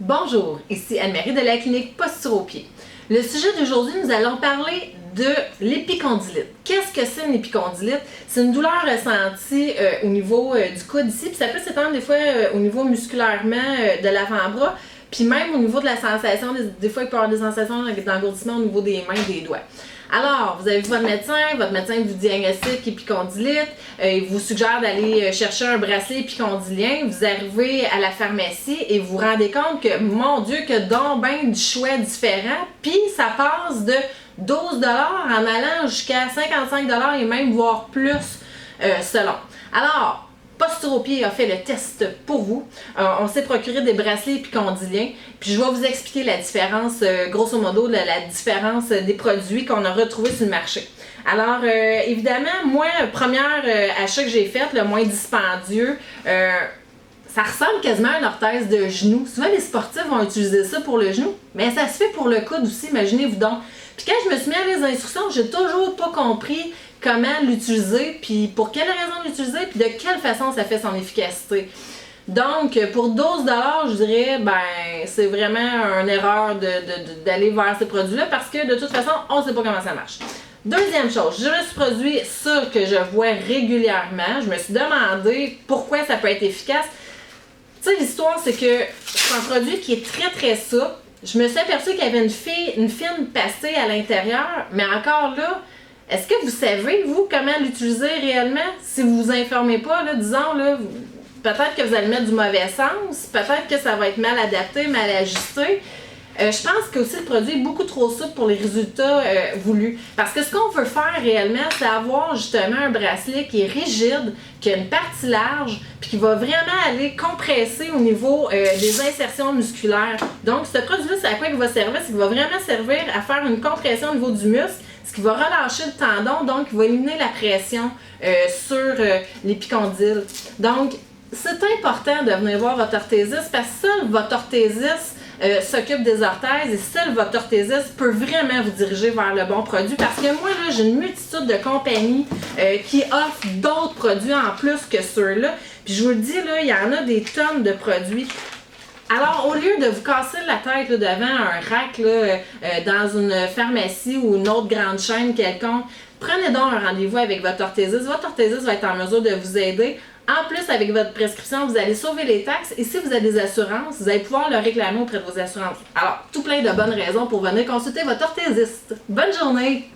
Bonjour, ici Anne-Marie de la clinique Posture au pied. Le sujet d'aujourd'hui, nous allons parler de l'épicondylite. Qu'est-ce que c'est une épicondylite? C'est une douleur ressentie au niveau du coude ici, puis ça peut s'étendre des fois au niveau musculairement de l'avant-bras, puis même au niveau de la sensation, des fois il peut y avoir des sensations d'engourdissement au niveau des mains, des doigts. Alors, vous avez vu votre médecin vous diagnostique épicondylite, il vous suggère d'aller chercher un bracelet épicondylien, vous arrivez à la pharmacie et vous vous rendez compte que, mon Dieu, que donc ben du choix différent, puis ça passe de 12$ en allant jusqu'à 55$ et même voire plus selon. Alors, Posture au pied a fait le test pour vous. On s'est procuré des bracelets épicondyliens. Puis je vais vous expliquer la différence, grosso modo, la différence des produits qu'on a retrouvés sur le marché. Alors, évidemment, moi, premier achat que j'ai fait, le moins dispendieux, ça ressemble quasiment à une orthèse de genou. Souvent, les sportifs vont utiliser ça pour le genou, mais ça se fait pour le coude aussi, imaginez-vous donc. Puis quand je me suis mis à les instructions, j'ai toujours pas compris comment l'utiliser, puis pour quelle raison l'utiliser, puis de quelle façon ça fait son efficacité. Donc, pour 12$, je dirais, ben, c'est vraiment une erreur d'aller vers ces produits-là parce que de toute façon, on ne sait pas comment ça marche. Deuxième chose, je me suis produit ça que je vois régulièrement. Je me suis demandé pourquoi ça peut être efficace. Tu sais, l'histoire, c'est que c'est un produit qui est très très souple. Je me suis aperçue qu'il y avait une fine passée à l'intérieur, mais encore là, est-ce que vous savez, vous, comment l'utiliser réellement? Si vous vous informez pas, là, disons, là, peut-être que vous allez mettre du mauvais sens, peut-être que ça va être mal adapté, mal ajusté. Je pense que aussi le produit est beaucoup trop souple pour les résultats voulus. Parce que ce qu'on veut faire réellement, c'est avoir justement un bracelet qui est rigide, qui a une partie large, puis qui va vraiment aller compresser au niveau des insertions musculaires. Donc, ce produit-là, c'est à quoi il va servir? C'est qu'il va vraiment servir à faire une compression au niveau du muscle, ce qui va relâcher le tendon, donc il va éliminer la pression sur l'épicondyle. Donc, c'est important de venir voir votre orthésiste parce que seul votre orthésiste s'occupe des orthèses et seul votre orthésiste peut vraiment vous diriger vers le bon produit parce que moi, là, j'ai une multitude de compagnies qui offrent d'autres produits en plus que ceux-là. Puis je vous le dis, là, il y en a des tonnes de produits. Alors, au lieu de vous casser la tête là, devant un rack là, dans une pharmacie ou une autre grande chaîne quelconque, prenez donc un rendez-vous avec votre orthésiste. Votre orthésiste va être en mesure de vous aider. En plus, avec votre prescription, vous allez sauver les taxes et si vous avez des assurances, vous allez pouvoir le réclamer auprès de vos assurances. Alors, tout plein de bonnes raisons pour venir consulter votre orthésiste. Bonne journée!